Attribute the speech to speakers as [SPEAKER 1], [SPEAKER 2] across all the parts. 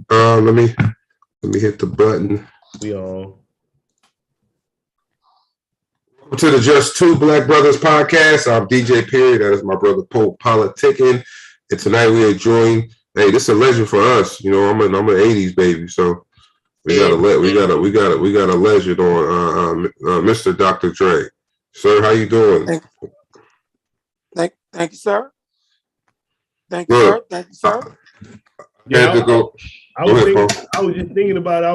[SPEAKER 1] Let me hit the button.
[SPEAKER 2] We on.
[SPEAKER 1] Welcome to the Just Two Black Brothers podcast. I'm DJ Perry. That is my brother Politickin. And tonight we are joined. Hey, this is a legend for us. You know, I'm an '80s baby, so we got a legend on Mr. Dr. Dre. Sir, how you doing?
[SPEAKER 3] Thank you, sir. Thank you, sir. Thank you, sir.
[SPEAKER 2] Yeah, I was just thinking about it. I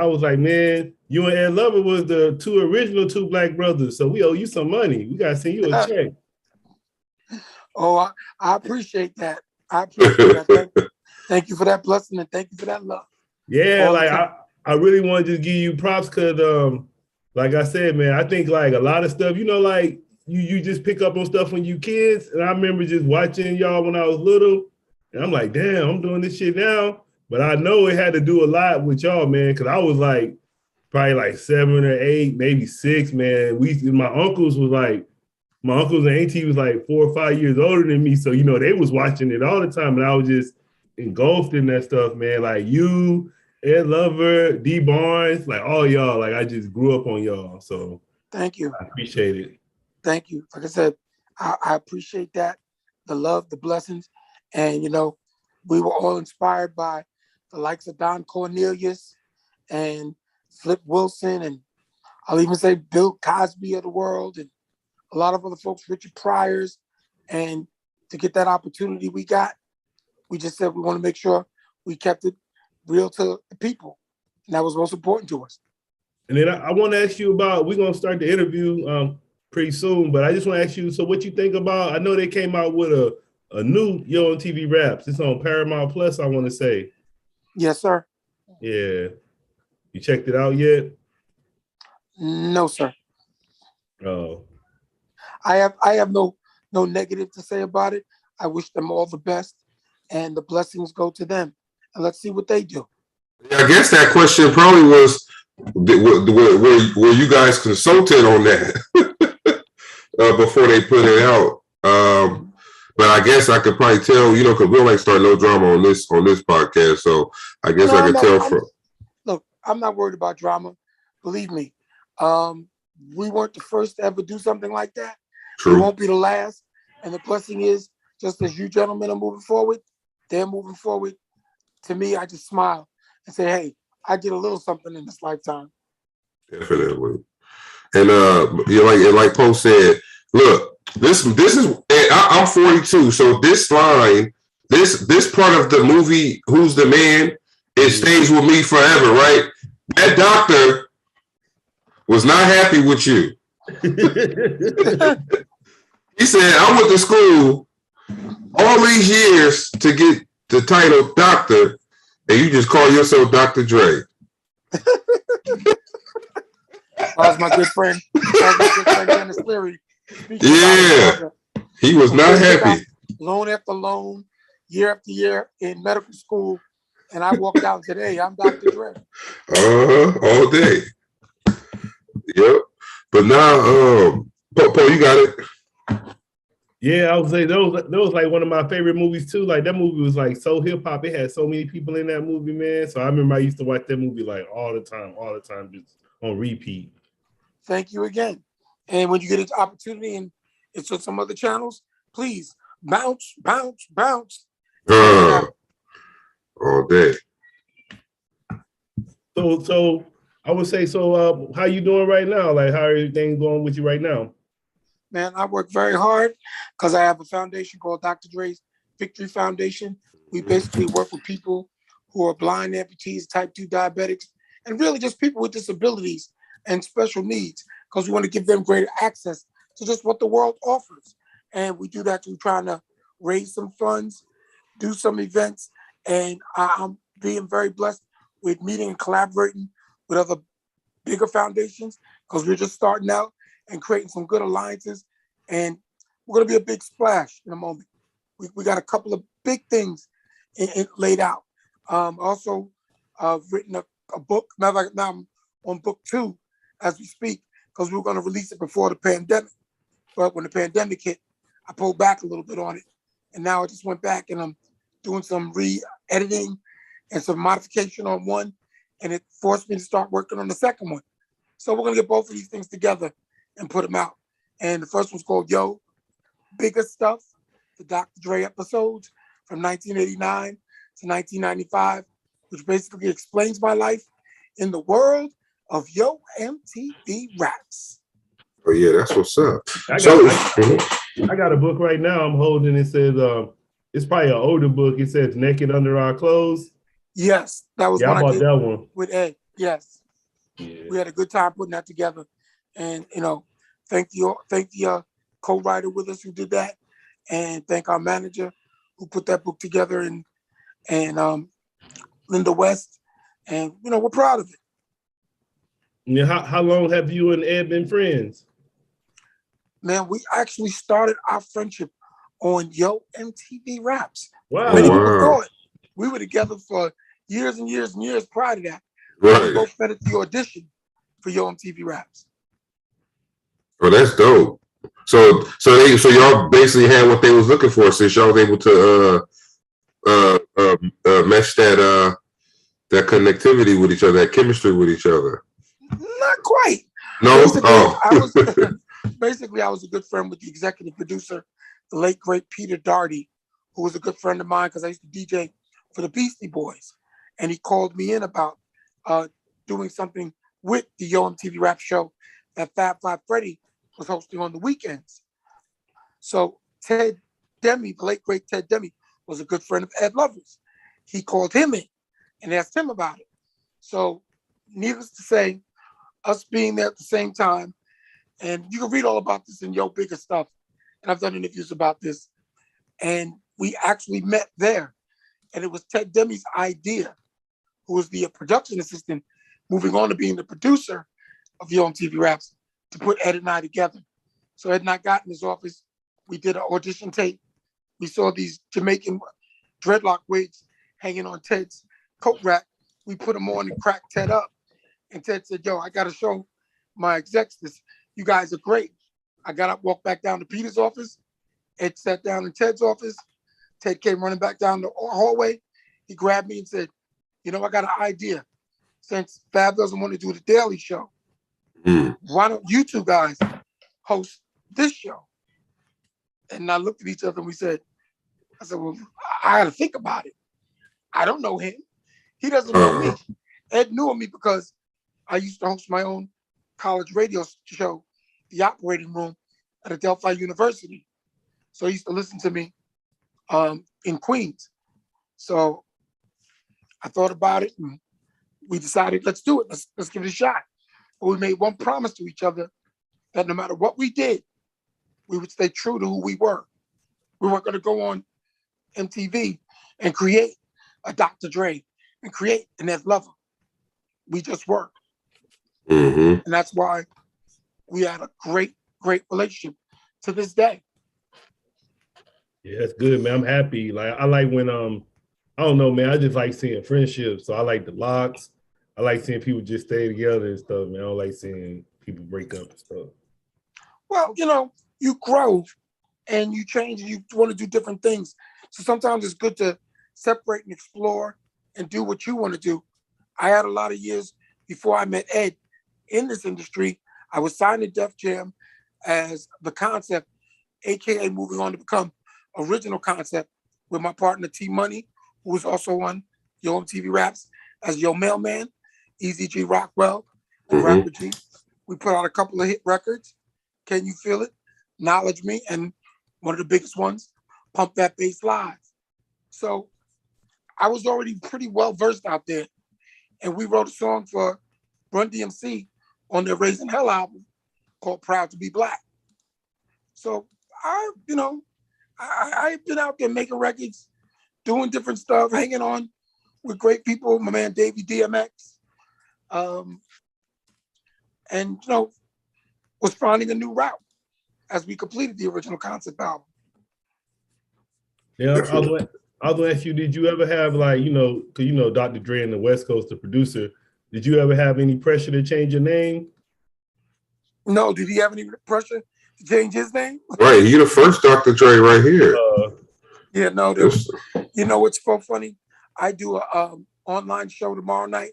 [SPEAKER 2] was like, man, you and Ed Lover was the original two black brothers, so we owe you some money. We gotta send you a check.
[SPEAKER 3] Oh, I appreciate that. I appreciate that. Thank you for that blessing and thank you for that love.
[SPEAKER 2] Yeah, like I really want to just give you props because, like I said, man, I think like a lot of stuff, you know, like you just pick up on stuff when you kids, and I remember just watching y'all when I was little, and I'm like, damn, I'm doing this shit now. But I know it had to do a lot with y'all, man, because I was like probably like 7 or 8, maybe 6, man. My uncles and auntie was like 4 or 5 years older than me. So, you know, they was watching it all the time. And I was just engulfed in that stuff, man. Like you, Ed Lover, D Barnes, like all y'all. Like I just grew up on y'all. So
[SPEAKER 3] thank you.
[SPEAKER 2] I appreciate it.
[SPEAKER 3] Thank you. Like I said, I appreciate that, the love, the blessings. And, you know, we were all inspired by the likes of Don Cornelius and Flip Wilson, and I'll even say Bill Cosby of the world, and a lot of other folks, Richard Pryors. And to get that opportunity we got, we just said we want to make sure we kept it real to the people. And that was most important to us.
[SPEAKER 2] And then I want to ask you about, we're going to start the interview pretty soon, but I just want to ask you, so what you think about, I know they came out with a new MTV Raps. It's on Paramount Plus, I want to say.
[SPEAKER 3] Yes, sir.
[SPEAKER 2] Yeah. You checked it out yet?
[SPEAKER 3] No, sir.
[SPEAKER 2] Oh.
[SPEAKER 3] I have no negative to say about it. I wish them all the best, and the blessings go to them. And let's see what they do.
[SPEAKER 1] Yeah, I guess that question probably was, were you guys consulted on that before they put it out? But I guess I could probably tell, you know, because we don't like start no drama on this podcast. So I guess I could tell from.
[SPEAKER 3] Look, I'm not worried about drama. Believe me. We weren't the first to ever do something like that.
[SPEAKER 1] True.
[SPEAKER 3] We won't be the last. And the blessing is, just as you gentlemen are moving forward, they're moving forward. To me, I just smile and say, hey, I did a little something in this lifetime.
[SPEAKER 1] Definitely. And like Poe said, look, this is, I'm 42, so this line, this part of the movie, Who's the Man, it stays with me forever, right? That doctor was not happy with you. He said, I went to school all these years to get the title doctor, and you just call yourself Dr. Dre.
[SPEAKER 3] That was my good friend. Dennis Leary.
[SPEAKER 1] Yeah, he was not happy.
[SPEAKER 3] Loan after loan, year after year in medical school, and I walked out today. I'm Dr. Dre.
[SPEAKER 1] All day. Yep. But now, Poe, you got it.
[SPEAKER 2] Yeah, I would say that was like one of my favorite movies too. Like that movie was like so hip hop. It had so many people in that movie, man. So I remember I used to watch that movie like all the time, just on repeat.
[SPEAKER 3] Thank you again. And when you get an opportunity and it's on some other channels, please bounce.
[SPEAKER 1] All day.
[SPEAKER 2] So I would say, how you doing right now? Like, how are everything going with you right now?
[SPEAKER 3] Man, I work very hard because I have a foundation called Dr. Dre's Victory Foundation. We basically work with people who are blind, amputees, type 2 diabetics, and really just people with disabilities and special needs, because we want to give them greater access to just what the world offers. And we do that through trying to raise some funds, do some events, and I'm being very blessed with meeting and collaborating with other bigger foundations, because we're just starting out and creating some good alliances. And we're going to be a big splash in a moment. We got a couple of big things laid out. Also, written a book. Now I'm on book 2 as we speak, because we were going to release it before the pandemic. But when the pandemic hit, I pulled back a little bit on it. And now I just went back and I'm doing some re-editing and some modification on one, and it forced me to start working on the second one. So we're gonna get both of these things together and put them out. And the first one's called Yo, Bigger Stuff, the Dr. Dre episodes from 1989 to 1995, which basically explains my life in the world of Yo MTV Raps.
[SPEAKER 1] Oh yeah, that's what's up.
[SPEAKER 2] I got a book right now I'm holding. It says it's probably an older book. It says Naked Under Our Clothes.
[SPEAKER 3] Yes, that was
[SPEAKER 2] I
[SPEAKER 3] one I
[SPEAKER 2] bought
[SPEAKER 3] did
[SPEAKER 2] that one
[SPEAKER 3] with Ed. Yes.
[SPEAKER 2] Yeah.
[SPEAKER 3] We had a good time putting that together. And thank the co-writer with us who did that, and thank our manager who put that book together, and Linda West. And we're proud of it.
[SPEAKER 2] Yeah, how long have you and Ed been friends?
[SPEAKER 3] Man, we actually started our friendship on Yo MTV Raps.
[SPEAKER 2] Wow.
[SPEAKER 3] Many people thought we were together for years and years and years prior to that.
[SPEAKER 1] Right.
[SPEAKER 3] We both met at the audition for Yo MTV Raps.
[SPEAKER 1] Oh, that's dope. So y'all basically had what they was looking for, since y'all was able to mesh that connectivity with each other, that chemistry with each other.
[SPEAKER 3] Not quite.
[SPEAKER 1] No.
[SPEAKER 3] Basically, I was a good friend with the executive producer, the late great Peter Darty, who was a good friend of mine because I used to DJ for the Beastie Boys, and he called me in about doing something with the Yo MTV Rap show that Fab Five Freddy was hosting on the weekends. So Ted Demme, the late great Ted Demme, was a good friend of Ed Lover's. He called him in and asked him about it. So needless to say, us being there at the same time, and you can read all about this in Yo Bigger Stuff, and I've done interviews about this, and we actually met there, and it was Ted Demme's idea, who was the production assistant, moving on to being the producer of Yo MTV Raps, to put Ed and I together. So Ed and I got in his office, we did an audition tape, we saw these Jamaican dreadlock wigs hanging on Ted's coat rack, we put them on and cracked Ted up, and Ted said, yo, I gotta show my execs this. You guys are great. I got up, walked back down to Peter's office. Ed sat down in Ted's office. Ted came running back down the hallway. He grabbed me and said, I got an idea. Since Fab doesn't want to do the Daily Show, why don't you two guys host this show? And I looked at each other and I said, well, I got to think about it. I don't know him. He doesn't know me. Ed knew me because I used to host my own college radio show, The Operating Room, at Adelphi University. So he used to listen to me in Queens. So I thought about it and we decided, let's do it. Let's give it a shot. But we made one promise to each other that no matter what we did, we would stay true to who we were. We weren't going to go on MTV and create a Dr. Dre and create an Ed Lover. We just were. And that's why we had a great, great relationship to this day.
[SPEAKER 2] Yeah, that's good, man. I'm happy. Like I like when I don't know, man. I just like seeing friendships. So I like the locks. I like seeing people just stay together and stuff, man. I don't like seeing people break up and stuff.
[SPEAKER 3] Well, you grow and you change and you want to do different things. So sometimes it's good to separate and explore and do what you want to do. I had a lot of years before I met Ed in this industry. I was signed to Def Jam as the Concept, aka moving on to become Original Concept with my partner T Money, who was also on Yo MTV Raps as Yo Mailman, Easy G Rockwell, and Rapper G. We put out a couple of hit records, Can You Feel It, Knowledge Me, and one of the biggest ones, Pump That Bass Live. So I was already pretty well versed out there. And we wrote a song for Run DMC on their Raising Hell album called Proud to Be Black. So I've been out there making records, doing different stuff, hanging on with great people, my man Davey DMX, and was finding a new route as we completed the Original Concept album.
[SPEAKER 2] Yeah, I was gonna ask you, did you ever have because Dr. Dre in the West Coast, the producer, did you ever have any pressure to change your name?
[SPEAKER 3] No, did he have any pressure to change his name?
[SPEAKER 1] Right, you're the first Dr. Dre right here.
[SPEAKER 3] Yeah, no, you know what's so funny? I do a online show tomorrow night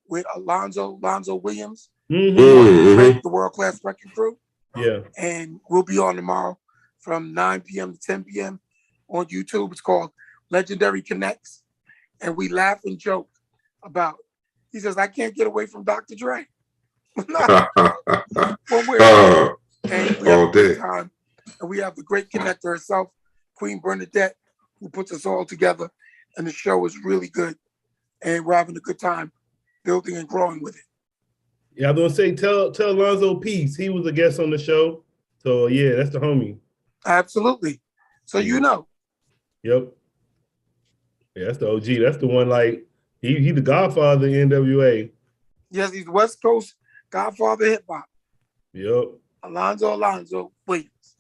[SPEAKER 3] with Lonzo Williams,
[SPEAKER 2] Mm-hmm.
[SPEAKER 3] the World Class Wrecking Crew.
[SPEAKER 2] Yeah.
[SPEAKER 3] And we'll be on tomorrow from 9 p.m. to 10 p.m. on YouTube. It's called Legendary Connects. And we laugh and joke about, he says, I can't get away from Dr. Dre. When we're and we have a good time. And we have the great connector herself, Queen Bernadette, who puts us all together. And the show is really good. And we're having a good time building and growing with it.
[SPEAKER 2] Yeah, I was gonna say, tell Lonzo peace. He was a guest on the show. So yeah, that's the homie.
[SPEAKER 3] Absolutely. So you know.
[SPEAKER 2] Yep. Yeah, that's the OG. That's the one, like, he the godfather in NWA.
[SPEAKER 3] Yes, he's West Coast godfather hip hop.
[SPEAKER 2] Yep.
[SPEAKER 3] Alonzo Williams,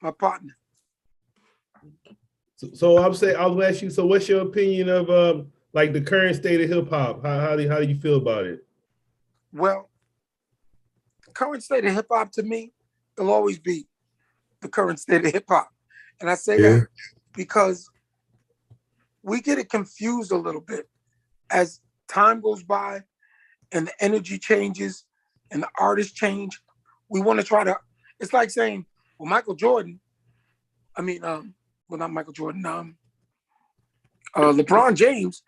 [SPEAKER 3] my partner.
[SPEAKER 2] So I was gonna ask you, so what's your opinion of like the current state of hip hop? How do you feel about it?
[SPEAKER 3] Well, the current state of hip hop to me, it'll always be the current state of hip hop. And I say that because we get it confused a little bit as time goes by and the energy changes and the artists change. We want to try to, it's like saying, well, Michael Jordan, not Michael Jordan, LeBron James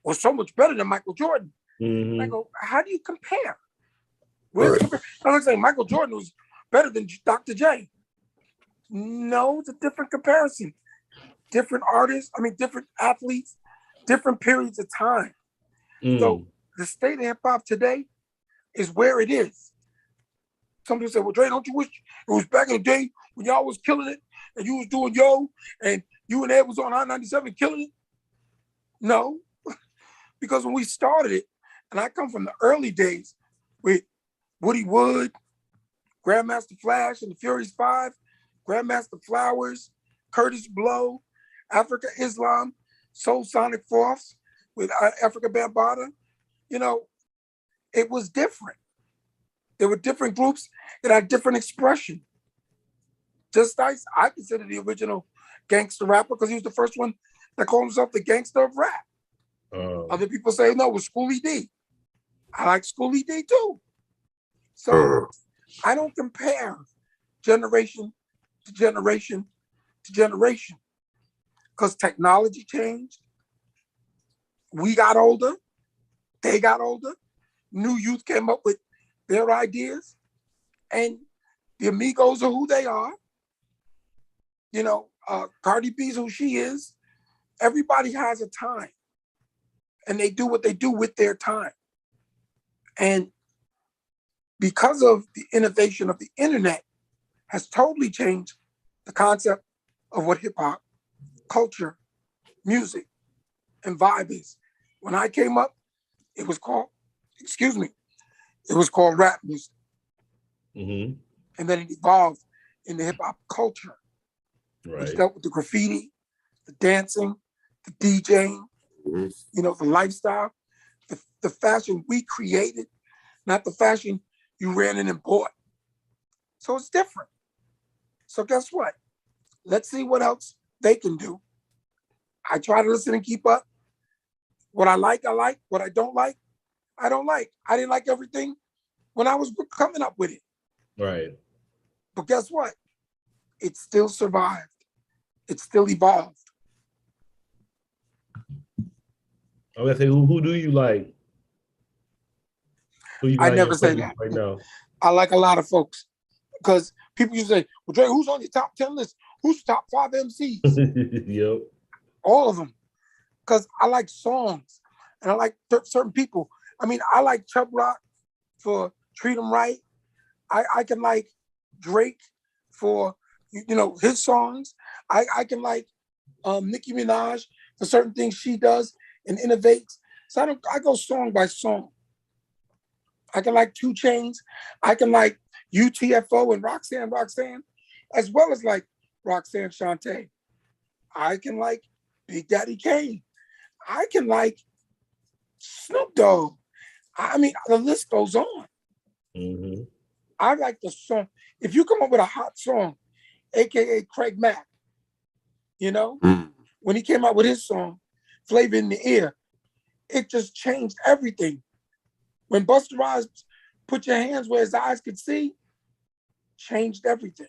[SPEAKER 3] was so much better than Michael Jordan.
[SPEAKER 2] Mm-hmm.
[SPEAKER 3] I go, how do you compare? I'm not saying Michael Jordan was better than Dr. J. No, it's a different comparison. Different artists, different athletes, different periods of time. So the state of hip hop today is where it is. Some people say, well, Dre, don't you wish it was back in the day when y'all was killing it and you was doing Yo and you and Ed was on I-97 killing it? No, because when we started it, and I come from the early days with Woody Wood, Grandmaster Flash and the Furious Five, Grandmaster Flowers, Curtis Blow, Africa Islam, Soul Sonic Force with Africa Bambaataa. It was different. There were different groups that had different expression. Just Ice, I consider the original gangster rapper because he was the first one that called himself the gangster of rap. Other people say, no, it was Schoolie D. I like Schoolie D too. So I don't compare generation to generation to generation because technology changed. We got older. They got older. New youth came up with their ideas. And the Amigos are who they are. Cardi B's who she is. Everybody has a time. And they do what they do with their time. And because of the innovation of the internet has totally changed the concept of what hip hop, culture, music, and vibe is. When I came up, it was called rap music.
[SPEAKER 2] Mm-hmm.
[SPEAKER 3] And then it evolved into hip hop culture, which
[SPEAKER 2] Right.
[SPEAKER 3] dealt with the graffiti, the dancing, the DJing, the lifestyle, the fashion we created, not the fashion you ran in and bought. So it's different. So guess what? Let's see what else they can do. I try to listen and keep up. What I like, I like. What I don't like, I don't like. I didn't like everything when I was coming up with it.
[SPEAKER 2] Right.
[SPEAKER 3] But guess what? It still survived. It still evolved.
[SPEAKER 2] I'm gonna say, who do you like? Who you
[SPEAKER 3] I
[SPEAKER 2] like
[SPEAKER 3] never say that
[SPEAKER 2] right now.
[SPEAKER 3] I like a lot of folks because people used to say, well, Dre, who's on your top 10 list? Who's top 5 MCs?
[SPEAKER 2] Yep.
[SPEAKER 3] All of them. Because I like songs and I like certain people. I like Chubb Rock for Treat 'Em Right. I can like Drake for, his songs. I can like Nicki Minaj for certain things she does and innovates. So I go song by song. I can like 2 Chainz. I can like UTFO and Roxanne, as well as like Roxanne Shante. I can like Big Daddy Kane. I can like Snoop Dogg. The list goes on.
[SPEAKER 2] Mm-hmm.
[SPEAKER 3] I like the song. If you come up with a hot song, AKA Craig Mack, when he came out with his song, Flavor in the Ear, it just changed everything. When Busta Rhymes put your hands where his eyes could see, changed everything.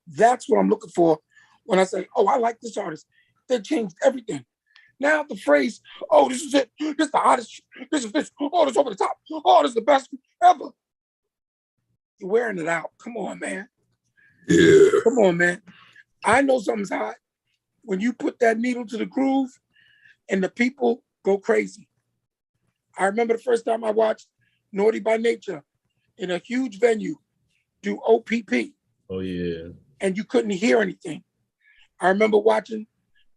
[SPEAKER 3] That's what I'm looking for when I say, oh, I like this artist. They changed everything. Now the phrase, oh, this is it. This is the hottest. This is this. Oh, this over the top. Oh, this is the best ever. You're wearing it out. Come on, man.
[SPEAKER 1] Yeah.
[SPEAKER 3] Come on, man. I know something's hot when you put that needle to the groove and the people go crazy. I remember the first time I watched Naughty by Nature in a huge venue do OPP.
[SPEAKER 2] Oh, yeah.
[SPEAKER 3] And you couldn't hear anything. I remember watching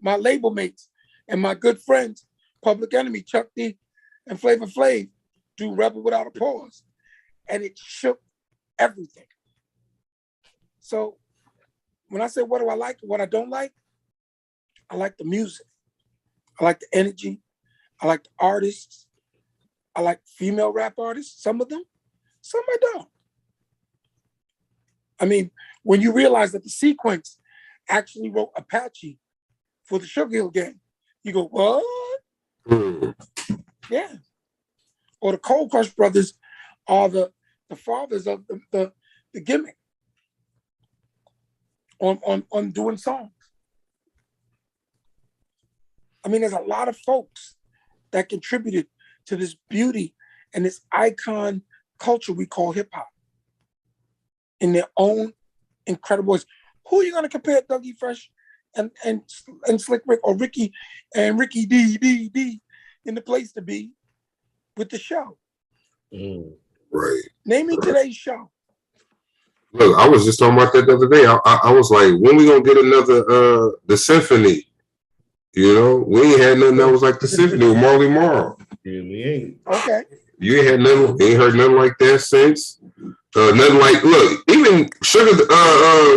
[SPEAKER 3] my label mates and my good friends, Public Enemy, Chuck D, and Flavor Flav do Rebel Without a Pause. And it shook everything. So when I say what do I like and what I don't like, I like the music. I like the energy. I like the artists. I like female rap artists, some of them, some I don't. I mean, when you realize that the Sequence actually wrote Apache for the Sugar Hill Gang, you go, what? Yeah. Or the Cold Crush Brothers are the fathers of the gimmick on doing songs. I mean, there's a lot of folks that contributed to this beauty and this icon culture we call hip hop in their own incredible ways. Who are you going to compare Dougie Fresh and Slick Rick or Ricky and Ricky D in the Place to Be with the show?
[SPEAKER 1] Right.
[SPEAKER 3] Name me today's show.
[SPEAKER 1] Look, I was just talking about that the other day. I was like, when we gonna get another the symphony? You know, we ain't had nothing that was like the symphony with Marley Marl.
[SPEAKER 2] Yeah, we ain't.
[SPEAKER 3] Okay.
[SPEAKER 1] You ain't had nothing, ain't heard nothing like that since. Nothing like, look, even Sugar,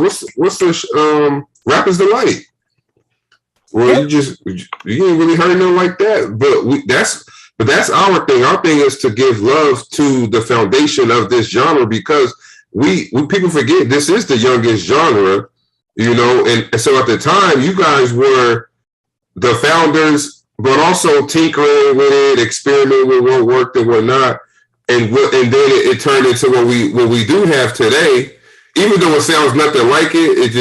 [SPEAKER 1] what's the Rapper's Delight? Well, you ain't really heard nothing like that. But that's our thing. Our thing is to give love to the foundation of this genre, because we people forget this is the youngest genre, you know, and so at the time you guys were the founders, but also tinkering with it, experimenting with what worked and what not, and then it turned into what we do have today. Even though it sounds nothing like it,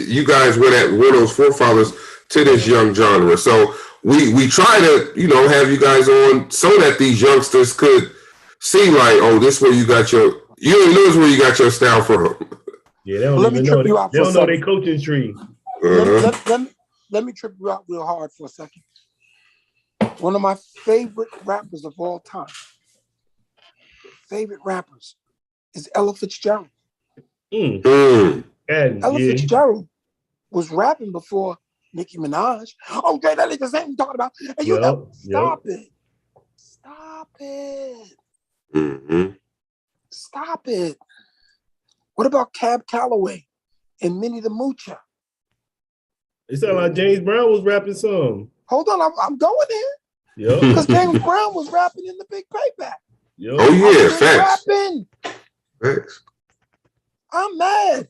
[SPEAKER 1] you guys were those forefathers to this young genre. So we try to, you know, have you guys on so that these youngsters could see like, oh, this where you got your, you don't know where you got your style from.
[SPEAKER 2] Yeah, they don't even know. They don't know their coaching tree.
[SPEAKER 3] Let me trip you out real hard for a second. One of my favorite rappers of all time, is Ella Fitzgerald. Ella Fitzgerald was rapping before Nicki Minaj. Okay, that is the same talking about. And you know, stop it. Stop it. What about Cab Calloway and Minnie the Moocher?
[SPEAKER 2] It sounded like James Brown was rapping some.
[SPEAKER 3] Hold on, I'm going there.
[SPEAKER 2] Yep.
[SPEAKER 3] Because James Brown was rapping in the Big Payback.
[SPEAKER 2] Yep.
[SPEAKER 1] Oh yeah, facts. Facts.
[SPEAKER 3] I'm mad.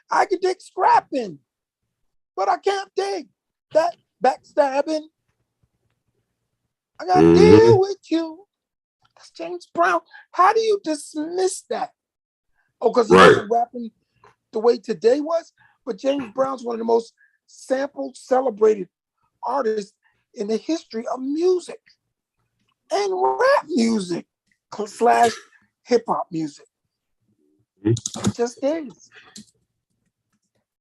[SPEAKER 3] I can dig scrapping, but I can't dig that backstabbing. I gotta deal with you. That's James Brown. How do you dismiss that? Oh, because he wasn't rapping the way today was, but James Brown's one of the most sampled, celebrated artists in the history of music and rap music / hip hop music. It just is.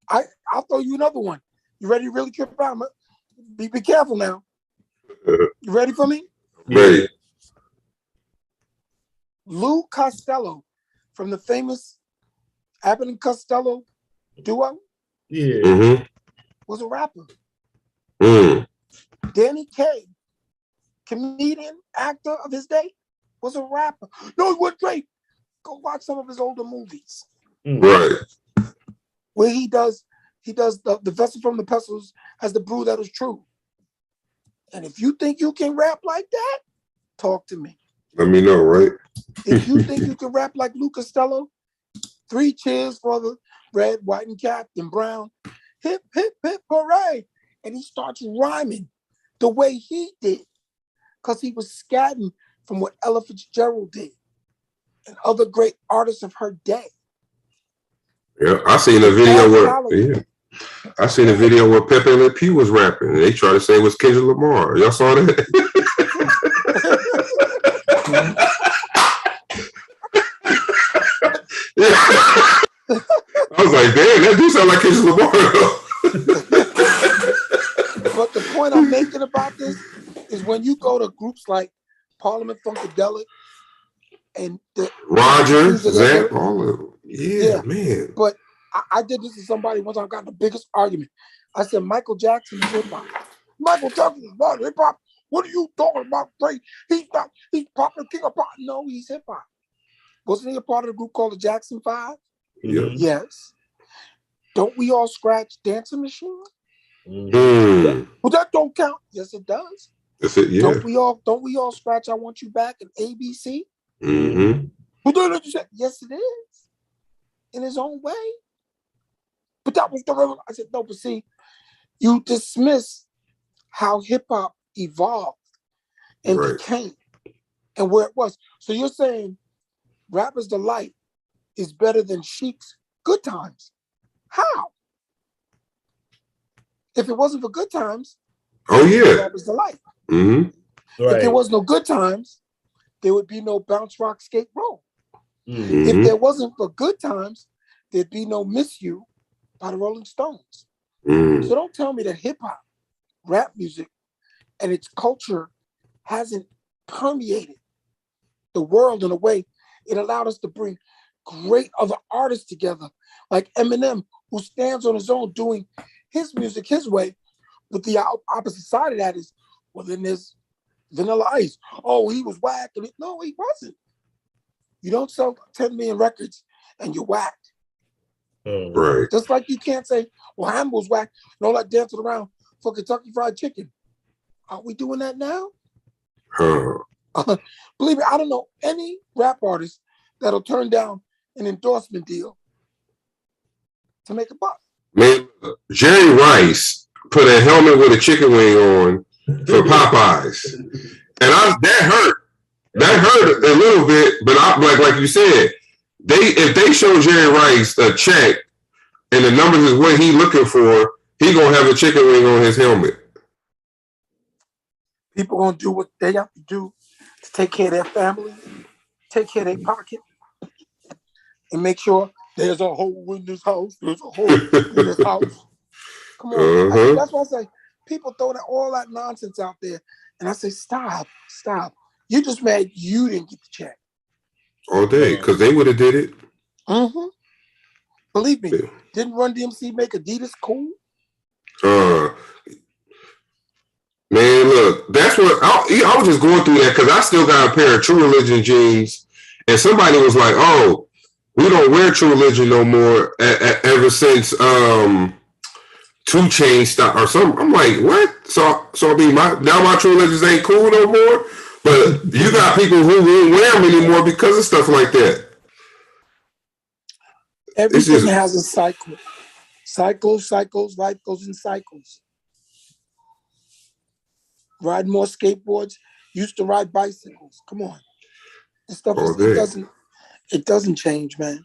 [SPEAKER 3] I'll throw you another one. You ready to really trip out? Be careful now. You ready for me?
[SPEAKER 1] Ready.
[SPEAKER 3] Lou Costello from the famous Abbott and Costello duo.
[SPEAKER 2] Yeah.
[SPEAKER 3] Was a rapper.
[SPEAKER 1] Mm.
[SPEAKER 3] Danny Kaye, comedian, actor of his day, was a rapper. No, he wasn't great. Go watch some of his older movies.
[SPEAKER 1] Right.
[SPEAKER 3] Where he does the vessel from the pestles has the brew that is true. And if you think you can rap like that, talk to me.
[SPEAKER 1] Let me know, right?
[SPEAKER 3] If you think you can rap like Lou Costello, 3 cheers for the red, white, and Captain Brown. Hip, hip, hip, hooray. And he starts rhyming the way he did. because he was scatting from what Ella Fitzgerald did and other great artists of her day.
[SPEAKER 1] Yeah, I seen a video where Pepe Le Pew was rapping, and they tried to say it was Kendrick Lamar. Y'all saw that? I was like, damn, that do sound like Kendrick Lamar.
[SPEAKER 3] But the point I'm making about this is when you go to groups like Parliament Funkadelic and
[SPEAKER 1] Roger, Zach, all of them. Yeah, man.
[SPEAKER 3] But I did this to somebody once. I got in the biggest argument. I said, Michael Jackson is hip hop. Michael Jackson is not hip hop. What are you talking about, Dre? He's popular king of pop. No, he's hip hop. Wasn't he a part of the group called the Jackson 5?
[SPEAKER 1] Yeah.
[SPEAKER 3] Yes. Don't we all scratch Dancing Machine? Well, that don't count. Yes, it does.
[SPEAKER 1] That's it. Yeah.
[SPEAKER 3] Don't we all scratch I Want You Back and ABC? Well, then you said, yes, it is. In his own way. But that was the real. I said, no, but see, you dismiss how hip hop evolved and became and where it was. So you're saying Rapper's Delight is better than Chic's Good Times. How? If it wasn't for Good Times, Rapper's Delight.
[SPEAKER 2] Right.
[SPEAKER 3] If there was no Good Times, there would be no Bounce Rock Skate Roll. If there wasn't for Good Times, there'd be no Miss You by the Rolling Stones. So don't tell me that hip hop, rap music, and its culture hasn't permeated the world in a way it allowed us to bring great other artists together, like Eminem, who stands on his own doing his music his way. But the opposite side of that is, well, then there's Vanilla Ice. Oh, he was whack. No, he wasn't. You don't sell 10 million records and you're whack.
[SPEAKER 1] Right.
[SPEAKER 3] Just like you can't say, well, Hamburg's whack and all that dancing around for Kentucky Fried Chicken. Are we doing that now? Believe me, I don't know any rap artist that'll turn down an endorsement deal to make a buck.
[SPEAKER 1] Man, Jerry Rice put a helmet with a chicken wing on for Popeyes. And that hurt. That hurt a little bit, but like you said, if they show Jerry Rice a check and the numbers is what he looking for, he gonna have a chicken wing on his helmet.
[SPEAKER 3] People gonna do what they have to do to take care of their family, take care of their pocket, and make sure there's a hole in this house. There's a hole in this house. Come on, that's why I say people throw all that nonsense out there, and I say stop. You just mad you didn't get the check
[SPEAKER 1] all day because they would have did it.
[SPEAKER 3] Believe me, didn't Run DMC make Adidas cool?
[SPEAKER 1] Man, look, that's what I was just going through that because I still got a pair of True Religion jeans, and somebody was like, "Oh, we don't wear True Religion no more ever since 2 Chainz stopped or something." I'm like, "What?" So I mean, my True Religions ain't cool no more. But you got people who won't wear them anymore because of stuff like that.
[SPEAKER 3] Everything has a cycle. Cycles, life goes in cycles. Ride more skateboards, used to ride bicycles. Come on. This stuff it doesn't change, man.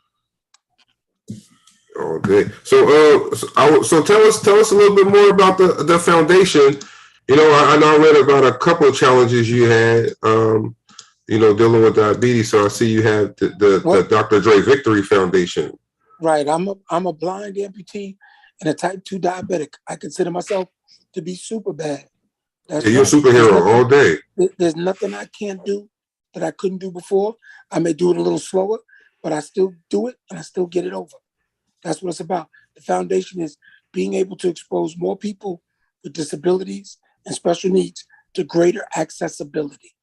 [SPEAKER 1] All day. So tell us a little bit more about the foundation. You know, I know I read about a couple of challenges you had, dealing with diabetes. So I see you have the Doctor Dre Victory Foundation.
[SPEAKER 3] Right. I'm a blind amputee and a type 2 diabetic. I consider myself to be super bad.
[SPEAKER 1] You're a superhero all day.
[SPEAKER 3] There's nothing I can't do that I couldn't do before. I may do it a little slower, but I still do it and I still get it over. That's what it's about. The foundation is being able to expose more people with disabilities and special needs to greater accessibility.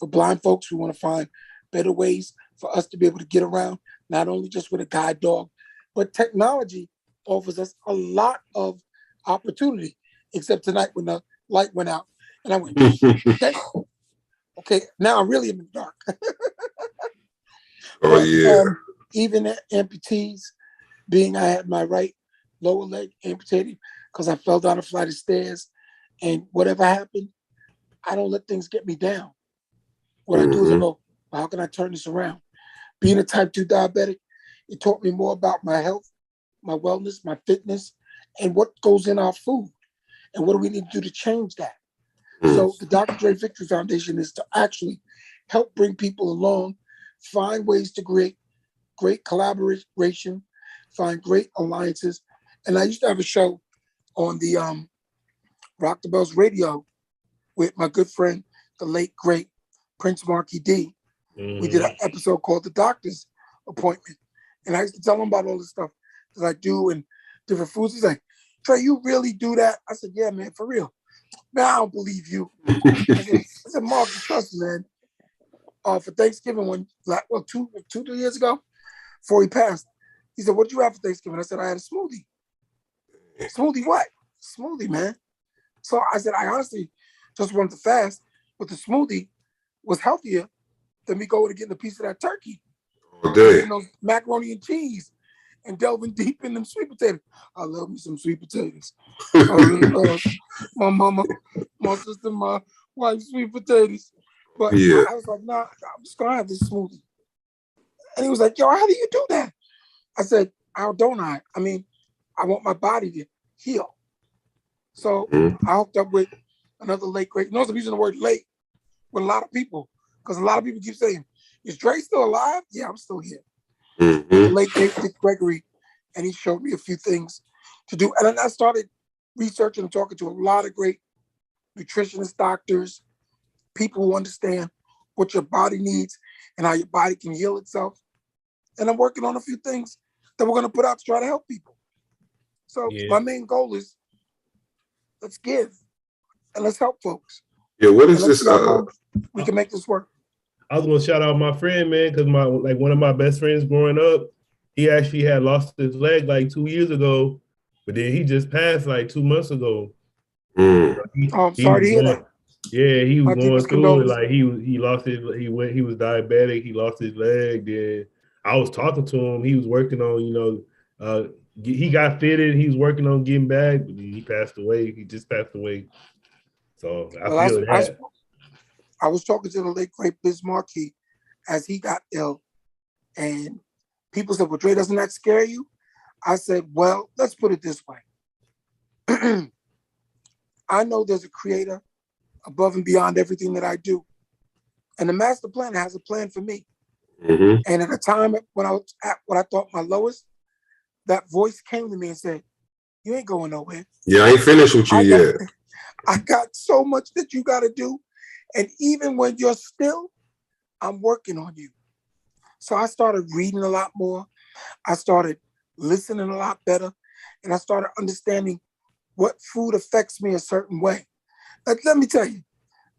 [SPEAKER 3] For blind folks, we want to find better ways for us to be able to get around, not only just with a guide dog, but technology offers us a lot of opportunity, except tonight when the light went out and I went, okay, now I'm really in the dark. Even amputees, being I had my right lower leg amputated because I fell down a flight of stairs, and whatever happened, I don't let things get me down. What I do is I go, how can I turn this around? Being a type 2 diabetic, it taught me more about my health, my wellness, my fitness, and what goes in our food. And what do we need to do to change that? So the Dr. Dre Victory Foundation is to actually help bring people along, find ways to create great collaboration, find great alliances. And I used to have a show on the Rock the Bells radio with my good friend, the late, great Prince Marky D. We did an episode called The Doctor's Appointment. And I used to tell him about all the stuff that I do and different foods. He's like, Trey, you really do that? I said, yeah, man, for real. Man, I don't believe you. I said, Mark, trust me, man. For Thanksgiving, 2 years ago, before he passed, he said, what did you have for Thanksgiving? I said, I had a smoothie. Smoothie what? Smoothie, man. So I said, I honestly just wanted to fast, but the smoothie was healthier than me going to getting a piece of that turkey.
[SPEAKER 1] Okay.
[SPEAKER 3] Those macaroni and cheese and delving deep in them sweet potatoes. I love me some sweet potatoes. I really love my mama, my sister, my wife's sweet potatoes. But I was like, nah, I'm just gonna have this smoothie. And he was like, yo, how do you do that? I said, how don't I? I mean, I want my body to heal. So I hooked up with another late great. Notice I'm using the word late with a lot of people because a lot of people keep saying, is Dre still alive? Yeah, I'm still here. The late great Dick Gregory, and he showed me a few things to do. And then I started researching and talking to a lot of great nutritionists, doctors, people who understand what your body needs and how your body can heal itself. And I'm working on a few things that we're going to put out to try to help people. So my main goal is let's give and let's help folks.
[SPEAKER 1] Yeah, what is this?
[SPEAKER 3] We can make this work.
[SPEAKER 2] I was gonna shout out my friend, man, because one of my best friends growing up, he actually had lost his leg like 2 years ago, but then he just passed like 2 months ago.
[SPEAKER 3] I'm sorry to hear that.
[SPEAKER 2] Yeah, he was going through it. Like he was diabetic, he lost his leg. Then I was talking to him. He was working on, he got fitted, he was working on getting back, but he passed away. He just passed away. So I feel that.
[SPEAKER 3] I was talking to the late great Biz Markie as he got ill, and people said, well, Dre, doesn't that scare you? I said, well, let's put it this way. I know there's a creator above and beyond everything that I do. And the master planner has a plan for me. And at a time when I was at what I thought my lowest, that voice came to me and said, you ain't going nowhere.
[SPEAKER 1] Yeah, I ain't finished with you yet.
[SPEAKER 3] I got so much that you got to do. And even when you're still, I'm working on you. So I started reading a lot more. I started listening a lot better. And I started understanding what food affects me a certain way. Let me tell you,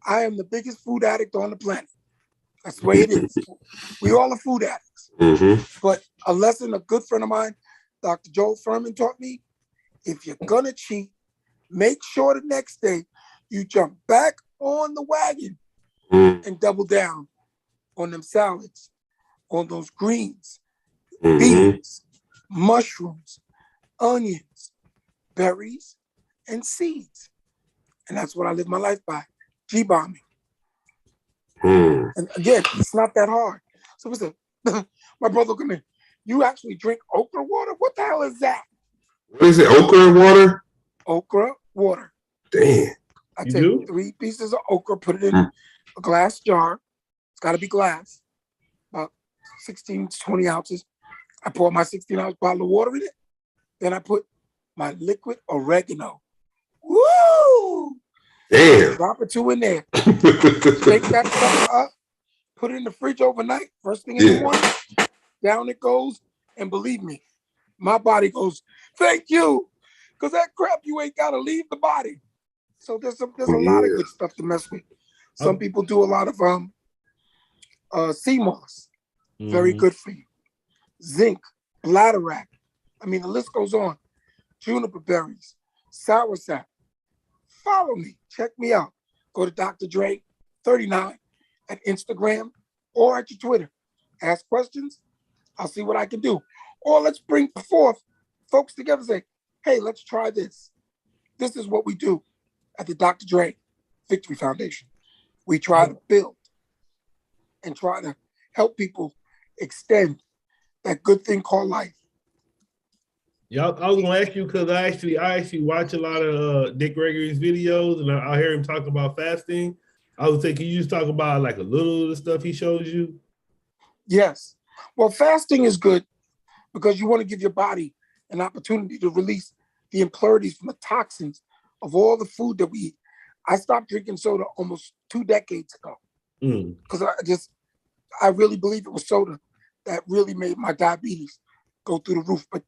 [SPEAKER 3] I am the biggest food addict on the planet. That's the way it is. We all are food addicts. But a lesson a good friend of mine, Dr. Joel Furman, taught me, if you're going to cheat, make sure the next day you jump back on the wagon and double down on them salads, on those greens, beans, mushrooms, onions, berries, and seeds. And that's what I live my life by, G-bombing. And again, it's not that hard. So we said, my brother come in, you actually drink okra water? What the hell is that?
[SPEAKER 1] What is it, okra water?
[SPEAKER 3] Okra water.
[SPEAKER 1] Damn.
[SPEAKER 3] I take 3 pieces of okra, put it in a glass jar. It's got to be glass, about 16 to 20 ounces. I pour my 16-ounce bottle of water in it. Then I put my liquid oregano. Woo!
[SPEAKER 1] Damn.
[SPEAKER 3] Drop a 2 in there. Take that stuff up, put it in the fridge overnight. First thing in the morning, down it goes. And believe me, my body goes, thank you. Because that crap, you ain't got to leave the body. So there's a lot of good stuff to mess with. Some people do a lot of sea moss. Very good for you. Zinc, bladderwrack. I mean, the list goes on. Juniper berries, soursop. Follow me. Check me out. Go to Dr. Dre 39 at Instagram or at your Twitter. Ask questions. I'll see what I can do. Or let's bring forth folks together and say, hey, let's try this. This is what we do at the Dr. Dre Victory Foundation. We try to build and try to help people extend that good thing called life.
[SPEAKER 2] Yeah, I was gonna ask you because I actually watch a lot of Dick Gregory's videos, and I hear him talk about fasting. I would say, can you just talk about like a little of the stuff he shows you?
[SPEAKER 3] Yes. Well, fasting is good because you want to give your body an opportunity to release the impurities from the toxins of all the food that we eat. I stopped drinking soda almost 2 decades ago because I really believe it was soda that really made my diabetes go through the roof. But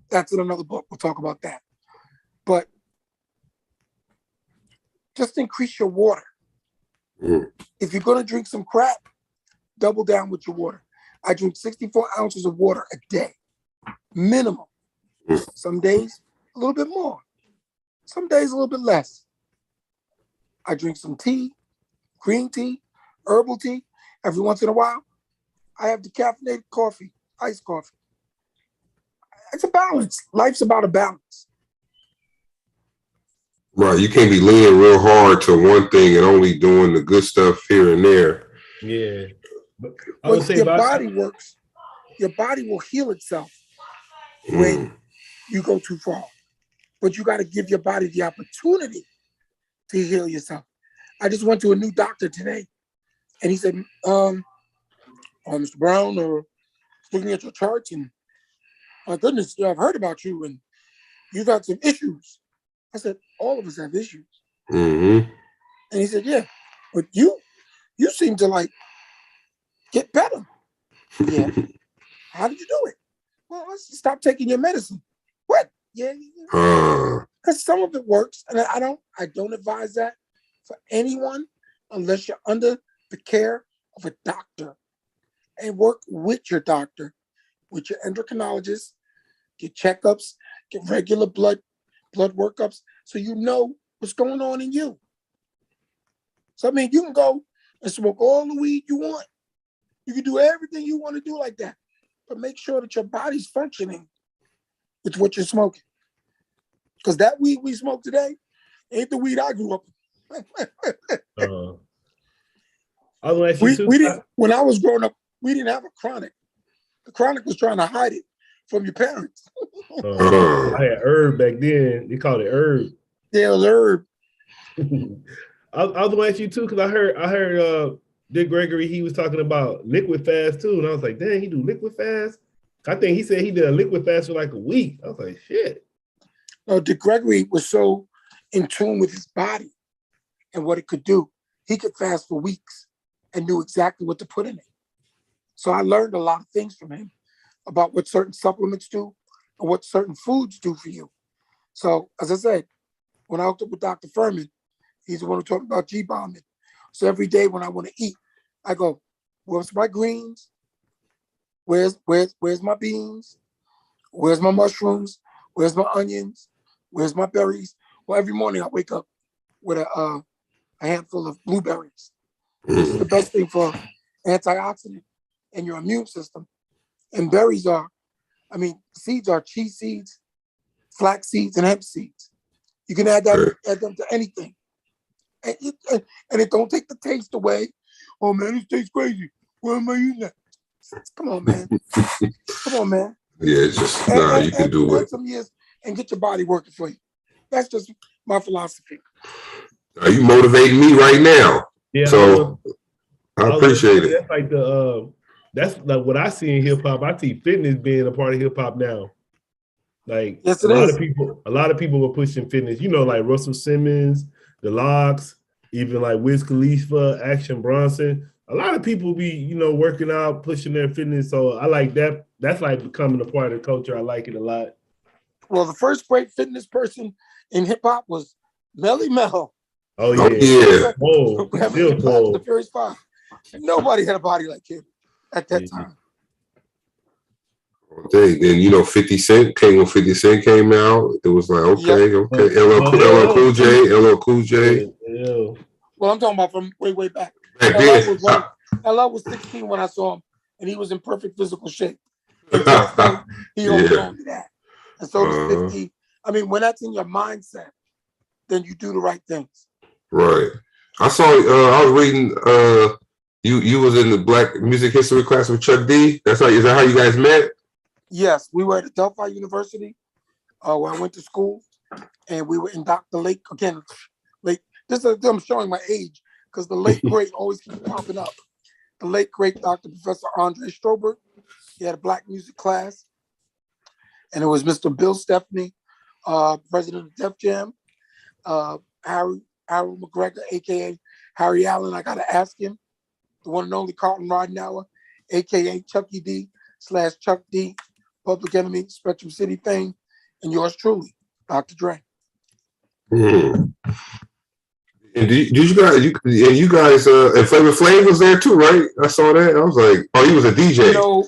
[SPEAKER 3] that's in another book. We'll talk about that. But just increase your water. If you're going to drink some crap, double down with your water. I drink 64 ounces of water a day, minimum. Some days, a little bit more. Some days, a little bit less. I drink some tea, green tea, herbal tea. Every once in a while, I have decaffeinated coffee, iced coffee. It's a balance. Life's about a balance.
[SPEAKER 1] Right. You can't be leaning real hard to one thing and only doing the good stuff here and there.
[SPEAKER 2] Yeah. But I
[SPEAKER 3] When
[SPEAKER 2] would say
[SPEAKER 3] your body works, your body will heal itself when you go too far. But you got to give your body the opportunity to heal yourself. I just went to a new doctor today, and he said, Mr. Brown, looking at your charts, and my goodness, I've heard about you, and you've had some issues. I said, all of us have issues. And he said, yeah, but you seem to like get better. Yeah. How did you do it? Well, let's stop taking your medicine. What? Yeah. Because some of it works, and I don't advise that for anyone unless you're under the care of a doctor, and work with your doctor, with your endocrinologist, get checkups, get regular blood workups, so you know what's going on in you. So I mean, you can go and smoke all the weed you want. You can do everything you want to do like that, but make sure that your body's functioning with what you're smoking. Because that weed we smoke today ain't the weed I grew up with. When I was growing up, we didn't have a chronic. The chronic was trying to hide it from your parents.
[SPEAKER 2] I had herb back then. They called it herb.
[SPEAKER 3] Yeah, it was herb.
[SPEAKER 2] I was gonna ask you too, because I heard Dick Gregory, he was talking about liquid fast too, and I was like, dang, he do liquid fast? I think he said he did a liquid fast for like a week. I was like, shit.
[SPEAKER 3] No, Dick Gregory was so in tune with his body and what it could do. He could fast for weeks and knew exactly what to put in it. So I learned a lot of things from him about what certain supplements do and what certain foods do for you. So, as I said, when I hooked up with Dr. Furman, he's the one who talked about G-bombing. So every day when I want to eat, I go, where's my greens? Where's my beans? Where's my mushrooms? Where's my onions? Where's my berries? Well, every morning I wake up with a handful of blueberries, which is the best thing for antioxidant in your immune system. And berries seeds are chia seeds, flax seeds, and hemp seeds. You can add them to anything. And it don't take the taste away. Oh man, this tastes crazy. Where am I eating that? Come on, man. Come on, man.
[SPEAKER 1] Yeah, it's just you can do it.
[SPEAKER 3] Some years and get your body working for you. That's just my philosophy.
[SPEAKER 1] Are you motivating me right now?
[SPEAKER 2] Yeah.
[SPEAKER 1] So I appreciate it.
[SPEAKER 2] That's like what I see in hip hop. I see fitness being a part of hip hop now. Like
[SPEAKER 3] yes,
[SPEAKER 2] a lot of people were pushing fitness. You know, like Russell Simmons, The Locks, even like Wiz Khalifa, Action Bronson. A lot of people be, working out, pushing their fitness. So I like that. That's like becoming a part of the culture. I like it a lot.
[SPEAKER 3] Well, the first great fitness person in hip hop was Melly Mel.
[SPEAKER 2] Oh yeah.
[SPEAKER 3] Whoa. The Furious Five. Nobody had a body like him at that time.
[SPEAKER 1] Then 50 Cent came when 50 Cent came out. It was like okay. LL Cool J.
[SPEAKER 2] Yeah.
[SPEAKER 3] Well, I'm talking about from way back. LL was 16 when I saw him, and he was in perfect physical shape. And he holds on to that. And so does 50. I mean, when that's in your mindset, then you do the right things.
[SPEAKER 1] Right. I saw. I was reading. You was in the Black Music History class with Chuck D. Is that how you guys met?
[SPEAKER 3] Yes, we were at Delphi University, where I went to school, and we were in Dr. Lake again. Late. I'm showing my age because the late great always keeps popping up. The late great Dr. Professor Andre Stroberg. He had a Black music class, and it was Mr. Bill Stephanie, president of Def Jam, Harold McGregor, aka Harry Allen. I gotta ask him. The one and only Carlton Ridenauer, aka Chucky D / Chuck D, Public Enemy, Spectrum City fame, and yours truly, Dr. Dre.
[SPEAKER 1] Mm. And did you guys and Flavor Flav was there too, right? I saw that. I was like, oh, he was a DJ.
[SPEAKER 3] You know,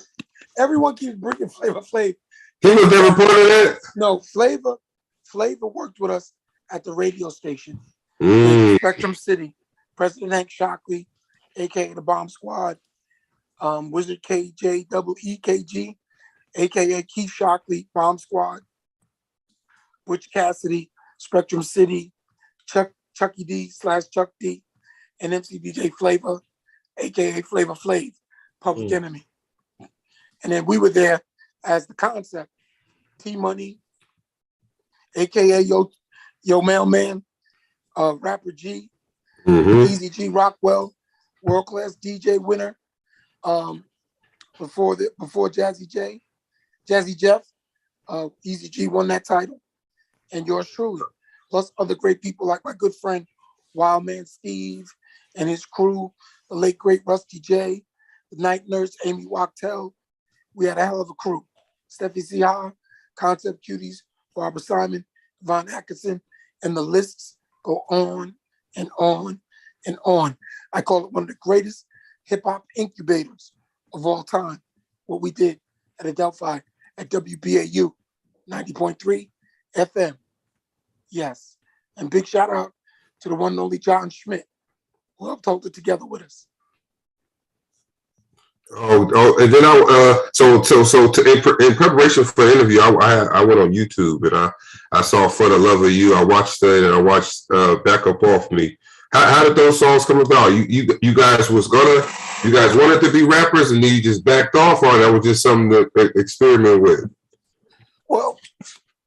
[SPEAKER 3] everyone keeps bringing Flavor Flav.
[SPEAKER 1] He was never part of that.
[SPEAKER 3] No, Flavor worked with us at the radio station, Spectrum City. President Hank Shockley, aka the Bomb Squad, Wizard KJ EKG, aka Keith Shockley, Bomb Squad, Butch Cassidy, Spectrum City, Chucky D / Chuck D, and MC DJ Flavor, aka Flavor Flav, Public Enemy. And then we were there as the concept. T Money, aka Yo Mailman, Rapper G, Easy G Rockwell, world class DJ winner. Before Jazzy Jeff, Easy G won that title, and yours truly, plus other great people like my good friend Wildman Steve and his crew, the late great Rusty J, the night nurse Amy Wachtel. We had a hell of a crew. Steffi Sihar, Concept Cuties, Barbara Simon, Von Atkinson, and the lists go on and on and on. I call it one of the greatest hip hop incubators of all time. What we did at Adelphi at WBAU 90.3 FM. Yes. And big shout out to the one and only John Schmidt, who helped hold it together with us.
[SPEAKER 1] And then in preparation for the interview, I went on YouTube and I saw "For the Love of You." I watched it and I watched "Back Up Off Me." How did those songs come about? You guys wanted to be rappers and then you just backed off, or that was just something to experiment with?
[SPEAKER 3] Well,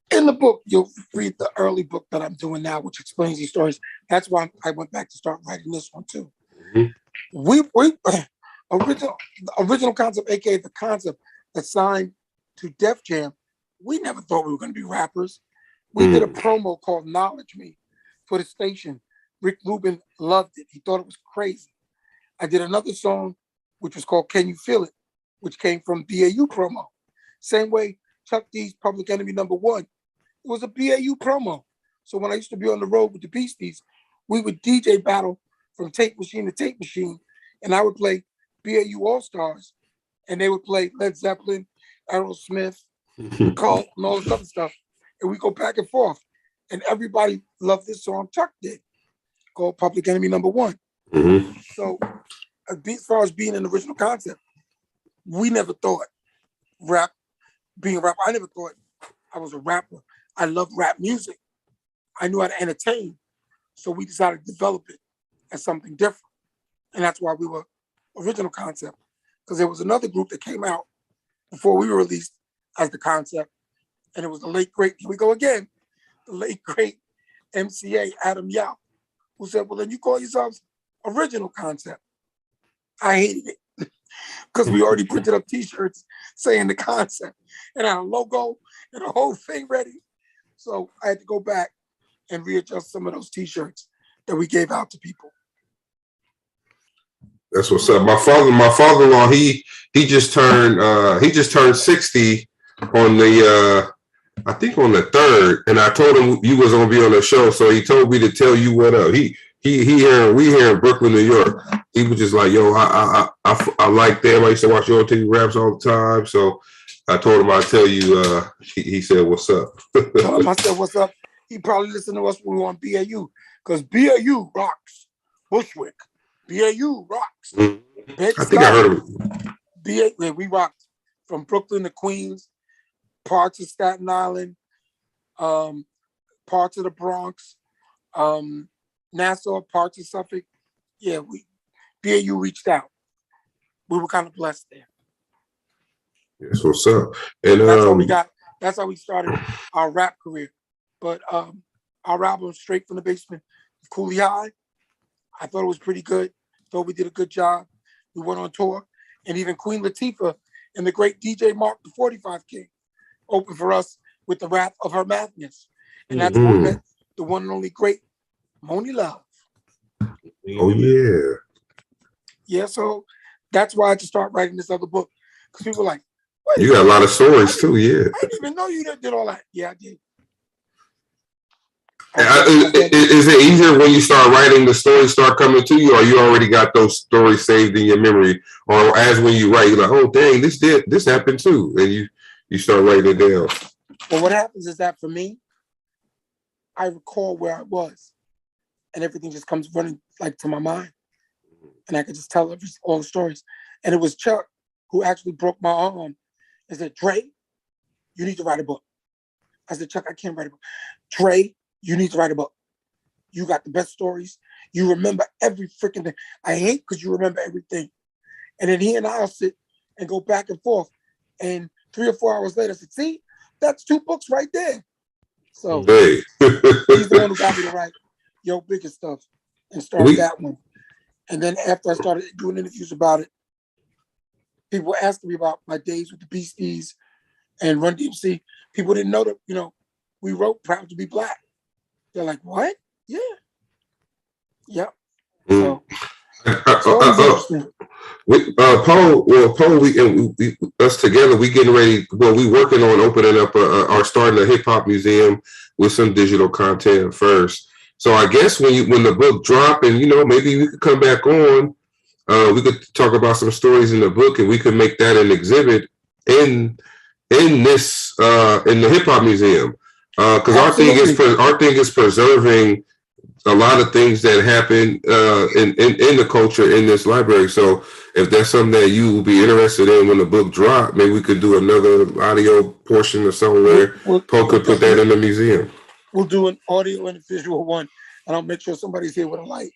[SPEAKER 3] in the book, you'll read the early book that I'm doing now, which explains these stories. That's why I went back to start writing this one too. We original concept, aka the concept that signed to Def Jam. We never thought we were going to be rappers. We did a promo called "Knowledge Me" for the station. Rick Rubin loved it. He thought it was crazy. I did another song, which was called "Can You Feel It," which came from BAU promo. Same way Chuck D's Public Enemy #1. It was a BAU promo. So when I used to be on the road with the Beasties, we would DJ battle from tape machine to tape machine, and I would play BAU All-Stars, and they would play Led Zeppelin, Aerosmith, Cult, and all this other stuff, and we go back and forth. And everybody loved this song Chuck did, called Public Enemy #1. So as far as being an original concept, we never thought being a rapper, I never thought I was a rapper. I love rap music. I knew how to entertain. So we decided to develop it as something different. And that's why we were original concept. Because there was another group that came out before we were released as the concept. And it was the late great, here we go again, the late great MCA Adam Yao, who said, well, then you call yourselves original concept. I hated it because we already printed up t-shirts saying the concept and had a logo and a whole thing ready. So I had to go back and readjust some of those t-shirts that we gave out to people.
[SPEAKER 1] That's what's up. My father-in-law, he just turned 60 on the I think on the 3rd, and I told him you was gonna be on the show, so he told me to tell you what up. We here in Brooklyn, New York. He was just like, yo, I like them. I used to watch your MTV Raps all the time, so I told him I'd tell you. He said, "What's up?"
[SPEAKER 3] I said, "What's up?" He probably listened to us when we were on BAU, because BAU rocks. Bushwick, BAU rocks.
[SPEAKER 1] I think I heard of
[SPEAKER 3] it. We rocked from Brooklyn to Queens, parts of Staten Island, parts of the Bronx, Nassau, parts of Suffolk, yeah, BAU reached out. We were kind of blessed there.
[SPEAKER 1] That's what's up. And
[SPEAKER 3] that's how we started our rap career. But our album Straight from the Basement of Cooley High, I thought it was pretty good. Thought we did a good job. We went on tour, and even Queen Latifah and the great DJ Mark, the 45 King, opened for us with the Wrath of Her Madness. And that's where we met the one and only great Moni Love.
[SPEAKER 1] Oh, yeah.
[SPEAKER 3] Yeah, so that's why I had to start writing this other book. Because people were like, wait,
[SPEAKER 1] you got a lot of stories too, yeah.
[SPEAKER 3] I didn't even know you did all that. Yeah, I did.
[SPEAKER 1] Is it easier when you start writing, the stories start coming to you, or you already got those stories saved in your memory? Or as when you write, you're like, oh, dang, this happened too. And you start writing it down.
[SPEAKER 3] Well, what happens is that for me, I recall where I was, and everything just comes running like to my mind. And I could just tell all the stories. And it was Chuck who actually broke my arm and said, Dre, you need to write a book. I said, Chuck, I can't write a book. Dre, you need to write a book. You got the best stories. You remember every freaking thing. I hate because you remember everything. And then he and I'll sit and go back and forth. And 3 or 4 hours later, I said, see, that's 2 books right there. So
[SPEAKER 1] hey.
[SPEAKER 3] He's the one who got me to write Yo Bigger Stuff and start that one. And then after I started doing interviews about it, people were asking me about my days with the Beasties and Run DMC. People didn't know that, we wrote Proud to Be Black. They're like, what? Yeah. Yep. So,
[SPEAKER 1] Paul, we us together, we getting ready. Well, we working on opening up or starting a hip hop museum with some digital content first. So I guess when the book drop, and maybe we could come back on, we could talk about some stories in the book, and we could make that an exhibit in this in the hip hop museum. Because our thing is preserving a lot of things that happen in the culture in this library. So if that's something that you will be interested in when the book drop, maybe we could do another audio portion or somewhere. Poe could put that in the museum.
[SPEAKER 3] We'll do an audio and a visual one, and I'll make sure somebody's here with a light.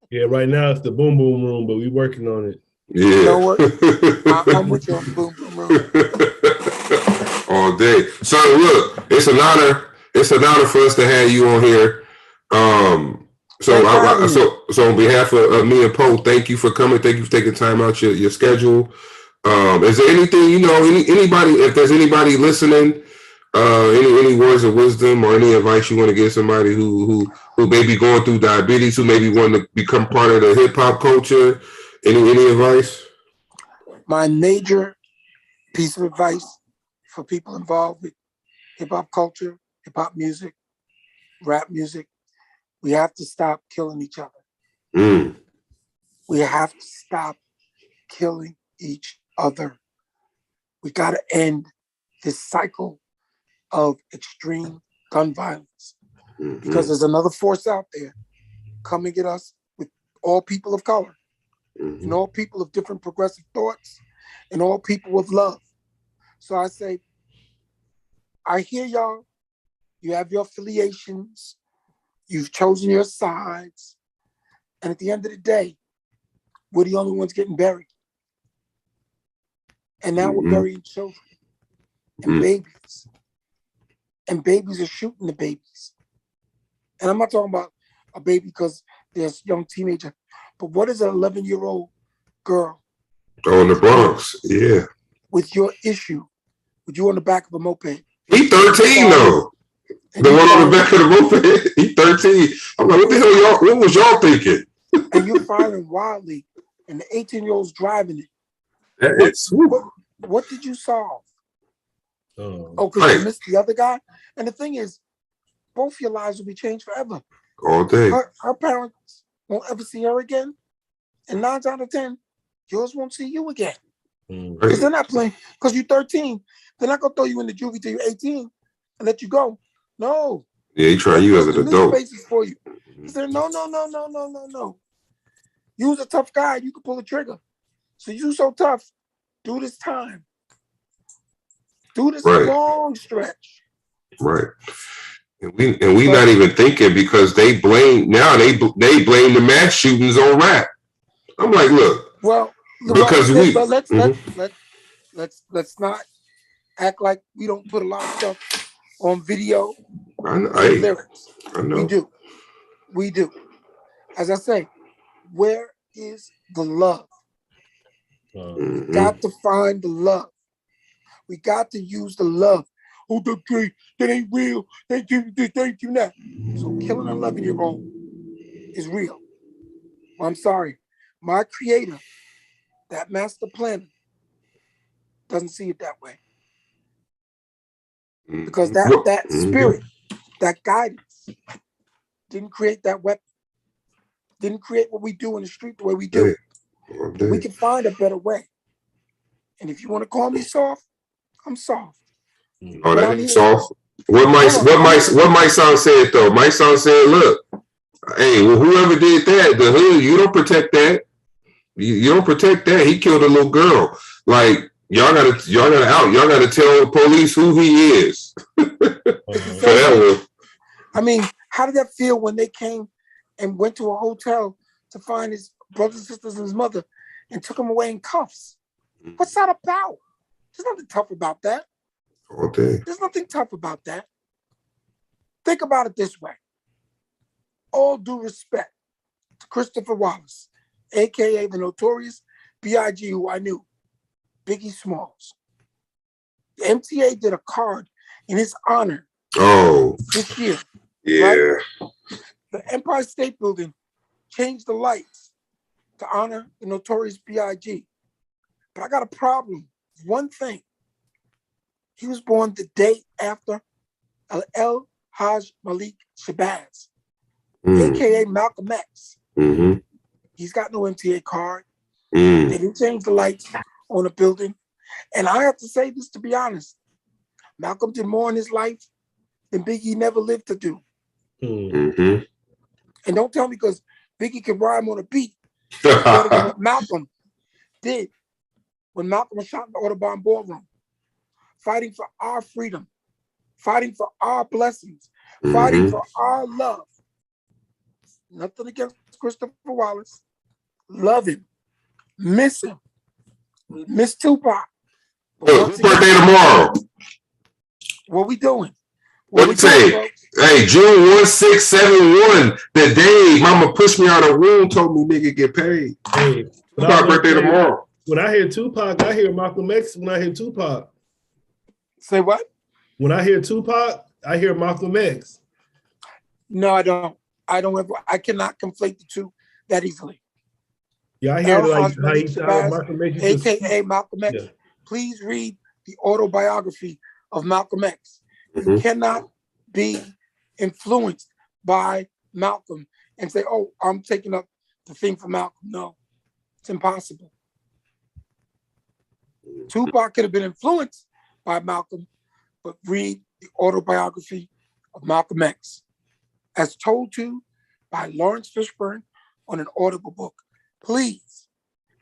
[SPEAKER 2] Yeah, right now it's the Boom Boom Room, but we're working on it.
[SPEAKER 1] Yeah.
[SPEAKER 3] You know what? I'm with you on the Boom Boom Room.
[SPEAKER 1] All day. So look, it's an honor. It's an honor for us to have you on here. So on behalf of me and Poe, thank you for coming. Thank you for taking time out your schedule. Is there anything anybody? If there's anybody listening, any words of wisdom or any advice you want to give somebody who may be going through diabetes, who maybe want to become part of the hip hop culture? Any advice?
[SPEAKER 3] My major piece of advice for people involved with hip hop culture, hip hop music, rap music, we have to stop killing each other. We have to stop killing each other. We got to end this cycle of extreme gun violence because there's another force out there coming at us with all people of color and all people of different progressive thoughts and all people with love. So I say, I hear y'all. You have your affiliations. You've chosen your sides. And at the end of the day, we're the only ones getting buried. And now we're burying children and babies. And babies are shooting the babies. And I'm not talking about a baby because there's a young teenager. But what is an 11-year-old girl?
[SPEAKER 1] Oh, in the Bronx, yeah.
[SPEAKER 3] With your issue, with you on the back of a moped.
[SPEAKER 1] He 13 though. The one on the back of the moped, he 13. I'm like, what the hell y'all? What was y'all thinking?
[SPEAKER 3] And you're firing wildly, and the 18-year-old's driving
[SPEAKER 1] it.
[SPEAKER 3] What did you solve?
[SPEAKER 2] Oh,
[SPEAKER 3] because you missed the other guy. And the thing is, both your lives will be changed forever.
[SPEAKER 1] All day.
[SPEAKER 3] Her parents won't ever see her again, and 9 out of 10, yours won't see you again. Because they're not playing. Because you're 13, they're not gonna throw you in the juvie till you're 18 and let you go. No.
[SPEAKER 1] Yeah, he try you as an adult.
[SPEAKER 3] Spaces for you. He said, no. You was a tough guy. You could pull the trigger. So you so tough. Do this time. Do this long stretch.
[SPEAKER 1] Right. And we not even thinking because they blame the mass shootings on rap. I'm like, look, because
[SPEAKER 3] let's not act like we don't put a lot of stuff on video and lyrics.
[SPEAKER 1] I know.
[SPEAKER 3] We do. As I say, where is the love? We got to find the love. We got to use the love. Oh, Dr. Dre, that ain't real. Thank you this, thank you that. So killing a 11-year-old is real. Well, I'm sorry. My creator, that master planner, doesn't see it that way. Because that spirit, that guidance, didn't create that weapon. Didn't create what we do in the street the way we do. We can find a better way. And if you want to call me soft, I'm soft.
[SPEAKER 1] Oh, that ain't soft. What my son said though? My son said, "Look, hey, well, whoever did that, the hood, you don't protect that. You don't protect that. He killed a little girl. Like y'all gotta tell the police who he is." For that one.
[SPEAKER 3] I mean, how did that feel when they came and went to a hotel to find his brothers and sisters and his mother and took him away in cuffs? What's that about? There's nothing tough about that.
[SPEAKER 1] Okay.
[SPEAKER 3] There's nothing tough about that. Think about it this way. All due respect to Christopher Wallace, a.k.a. the notorious B.I.G., who I knew, Biggie Smalls. The MTA did a card in his honor this year.
[SPEAKER 1] Yeah.
[SPEAKER 3] Right? The Empire State Building changed the lights to honor the notorious B.I.G. But I got a problem. One thing. He was born the day after El Haj Malik Shabazz, a.k.a. Malcolm X. He's got no MTA card. They didn't change the lights on the building. And I have to say this to be honest. Malcolm did more in his life than Biggie never lived to do. And don't tell me because Biggie can rhyme on a beat better than what Malcolm did when Malcolm was shot in the Audubon Ballroom. Fighting for our freedom, fighting for our blessings, fighting for our love. Nothing against Christopher Wallace. Love him. Miss him. Miss Tupac.
[SPEAKER 1] Whose birthday tomorrow?
[SPEAKER 3] What we doing?
[SPEAKER 1] What we say? Hey, June 1671, the day Mama pushed me out of the room, told me nigga get paid.
[SPEAKER 2] Hey,
[SPEAKER 1] Tupac birthday tomorrow.
[SPEAKER 2] When I hear Tupac, I hear Malcolm X. When I hear Tupac.
[SPEAKER 3] Say what?
[SPEAKER 2] When I hear Tupac, I hear Malcolm X.
[SPEAKER 3] No, I don't. I cannot conflate the two that easily.
[SPEAKER 2] Yeah, I hear like how he Malcolm X,
[SPEAKER 3] a.k.a. Malcolm X. Yeah. Please read the autobiography of Malcolm X. You cannot be influenced by Malcolm and say, "Oh, I'm taking up the thing for Malcolm." No, it's impossible. Tupac could have been influenced by Malcolm, but read the autobiography of Malcolm X, as told to by Lawrence Fishburne on an Audible book. Please.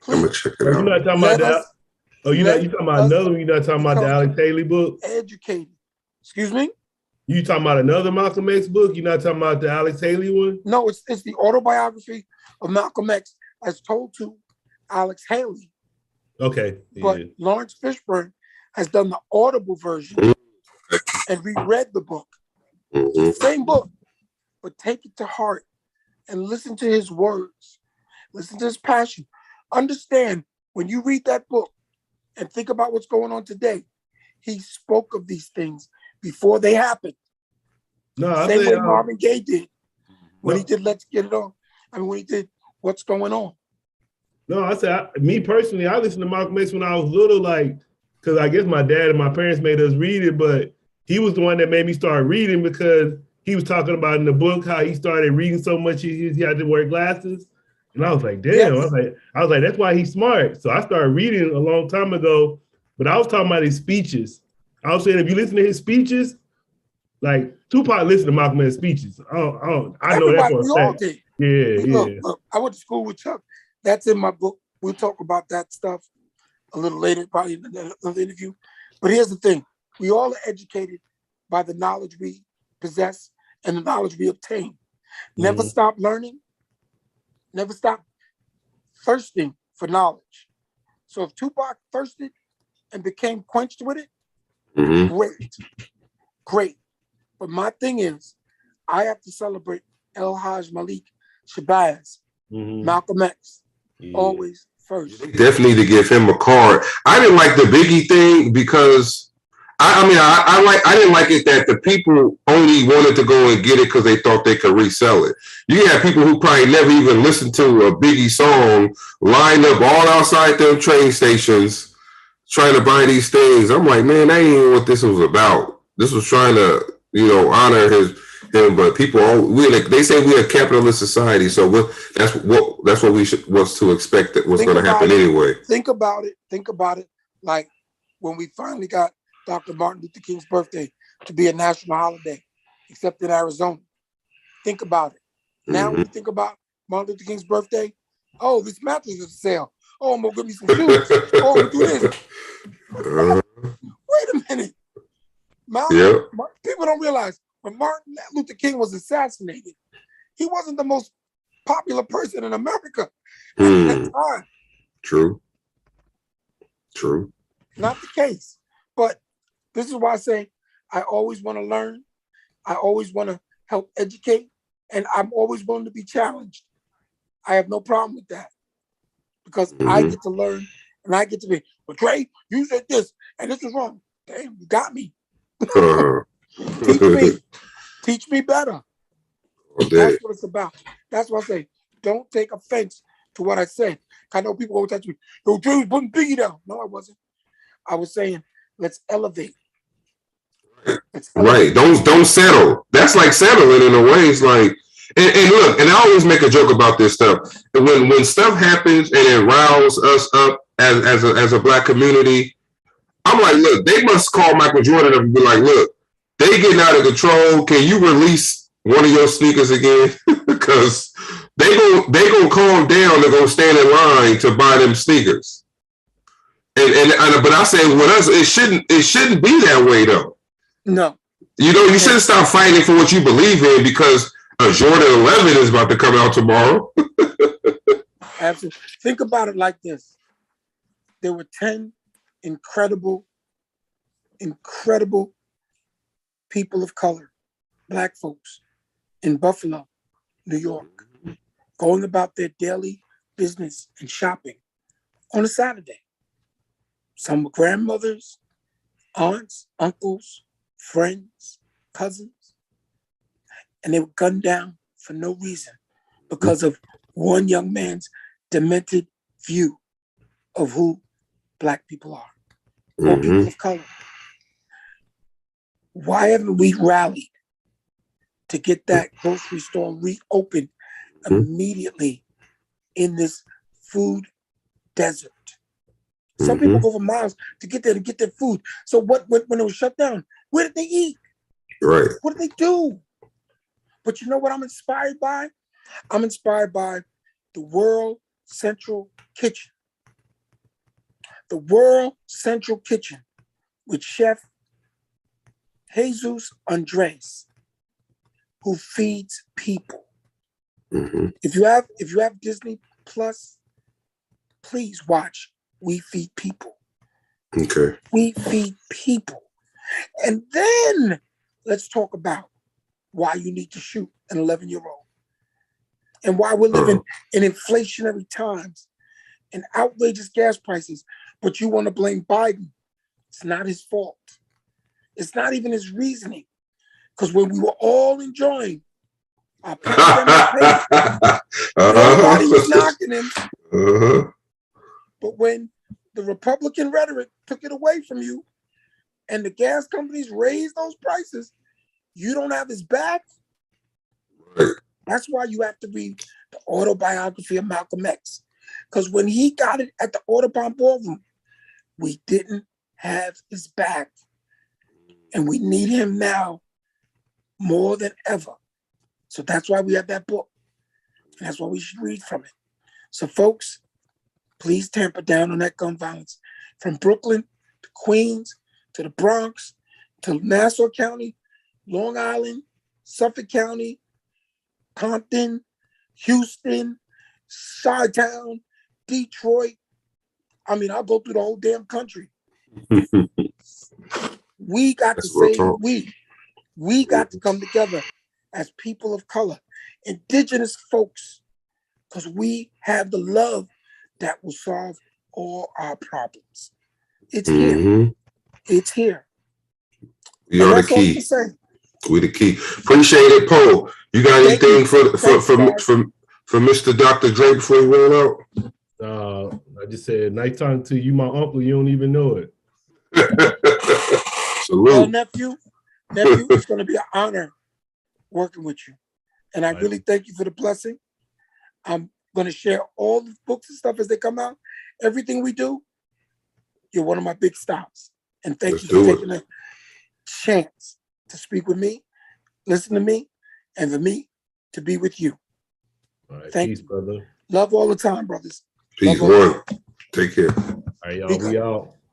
[SPEAKER 1] I'm gonna check it out.
[SPEAKER 2] You're not talking about that. Oh, you talking about another one? You're not talking about the Alex Haley book?
[SPEAKER 3] Educated. Excuse me?
[SPEAKER 2] You talking about another Malcolm X book? You're not talking about the Alex Haley one?
[SPEAKER 3] No, it's the autobiography of Malcolm X as told to Alex Haley.
[SPEAKER 2] Okay.
[SPEAKER 3] But Lawrence Fishburne has done the Audible version and reread the book. Same book, but take it to heart and listen to his words. Listen to his passion. Understand when you read that book and think about what's going on today, he spoke of these things before they happened.
[SPEAKER 2] No,
[SPEAKER 3] Same way Marvin Gaye did when he did Let's Get It On. I mean, when he did What's Going On.
[SPEAKER 2] No, I said, me personally, I listened to Malcolm X when I was little, like, because I guess my dad and my parents made us read it, but he was the one that made me start reading because he was talking about in the book how he started reading so much he had to wear glasses. And I was like, damn. Yes. I was like, that's why he's smart. So I started reading a long time ago, but I was talking about his speeches. I was saying, if you listen to his speeches, like Tupac listened to Malcolm X's speeches. I know that for a fact.
[SPEAKER 3] Did.
[SPEAKER 2] Yeah.
[SPEAKER 3] Look, I went to school with Chuck. That's in my book. We'll talk about that stuff a little later, probably in another interview. But here's the thing. We all are educated by the knowledge we possess and the knowledge we obtain. Never stop learning. Never stop thirsting for knowledge. So if Tupac thirsted and became quenched with it, great. But my thing is, I have to celebrate El Haj Malik Shabazz, Malcolm X, always first.
[SPEAKER 1] Definitely to give him a card. I didn't like the Biggie thing because I didn't like it that the people only wanted to go and get it because they thought they could resell it. You have people who probably never even listened to a Biggie song lined up all outside them train stations trying to buy these things. I'm like, man, that ain't what this was about. This was trying to, honor him. But people, they say we're a capitalist society, so that's what we should what's to expect that what's going to happen anyway.
[SPEAKER 3] Think about it. Like when we finally got Dr. Martin Luther King's birthday to be a national holiday, except in Arizona. Think about it. Now when you think about Martin Luther King's birthday, oh, this mattress is for sale. Oh, I'm gonna give me some shoes. Oh, I'm gonna do this. Wait a minute. People don't realize when Martin Luther King was assassinated, he wasn't the most popular person in America at that time.
[SPEAKER 1] True.
[SPEAKER 3] Not the case. But this is why I say I always want to learn. I always want to help educate. And I'm always willing to be challenged. I have no problem with that. Because I get to learn and I get to be, well, Dre, you said this and this is wrong. Damn, you got me. Teach me better. That's what it's about. That's what I say. Don't take offense to what I said. I know people always touch me. Yo, Dre was putting Biggie down. No, I wasn't. I was saying, let's elevate.
[SPEAKER 1] Right. Don't settle. That's like settling in a way. It's like, and look, and I always make a joke about this stuff. When stuff happens and it riles us up as a black community, I'm like, look, they must call Michael Jordan up and be like, look, they getting out of control. Can you release one of your sneakers again? Because they gonna calm down. They're gonna stand in line to buy them sneakers. But I say with us, it shouldn't be that way though.
[SPEAKER 3] No.
[SPEAKER 1] You shouldn't stop fighting for what you believe in because Jordan 11 is about to come out tomorrow.
[SPEAKER 3] Absolutely. Think about it like this. There were 10 incredible people of color, black folks in Buffalo, New York, going about their daily business and shopping on a Saturday. Some were grandmothers, aunts, uncles, friends, cousins, and they were gunned down for no reason because of one young man's demented view of who black people are, or people of color. Why haven't we rallied to get that grocery store reopened immediately in this food desert? Some people go for miles to get there to get their food. So when it was shut down, where did they eat?
[SPEAKER 1] Right.
[SPEAKER 3] What did they do? But you know what I'm inspired by? I'm inspired by the World Central Kitchen. The World Central Kitchen with Chef Jesus Andres, who feeds people. If you have Disney Plus, please watch We Feed People.
[SPEAKER 1] Okay.
[SPEAKER 3] We feed people. And then let's talk about why you need to shoot an 11-year-old and why we're living in inflationary times and outrageous gas prices, but you want to blame Biden. It's not his fault. It's not even his reasoning. Because when we were all enjoying our pandemic break, nobody was knocking him. But when the Republican rhetoric took it away from you and the gas companies raised those prices, you don't have his back.
[SPEAKER 1] Right.
[SPEAKER 3] That's why you have to read the autobiography of Malcolm X. Because when he got it at the Audubon Ballroom, we didn't have his back. And we need him now more than ever. So that's why we have that book. And that's why we should read from it. So folks, please tamper down on that gun violence. From Brooklyn to Queens to the Bronx to Nassau County, Long Island, Suffolk County, Compton, Houston, Chi-Town, Detroit. I mean, I'll go through the whole damn country. We got
[SPEAKER 1] That's
[SPEAKER 3] to
[SPEAKER 1] real
[SPEAKER 3] say
[SPEAKER 1] talk.
[SPEAKER 3] we got to come together as people of color, indigenous folks, because we have the love that will solve all our problems. It's here. It's here.
[SPEAKER 1] You're the key. We the key. Appreciate it, Poe. You got anything for Mr. Dr. Dre before you roll
[SPEAKER 2] out? I just said, nice talking to you, my uncle. You don't even know it.
[SPEAKER 1] Salute.
[SPEAKER 3] Well, nephew, it's going to be an honor working with you. And I really thank you for the blessing. I'm going to share all the books and stuff as they come out. Everything we do, you're one of my big stops. And thank you for taking a chance to speak with me, listen to me, and for me to be with you.
[SPEAKER 2] All right,
[SPEAKER 3] thank
[SPEAKER 2] peace,
[SPEAKER 3] you.
[SPEAKER 2] Brother.
[SPEAKER 3] Love all the time, brothers.
[SPEAKER 1] Peace, one. Take care.
[SPEAKER 2] All right, y'all. We out.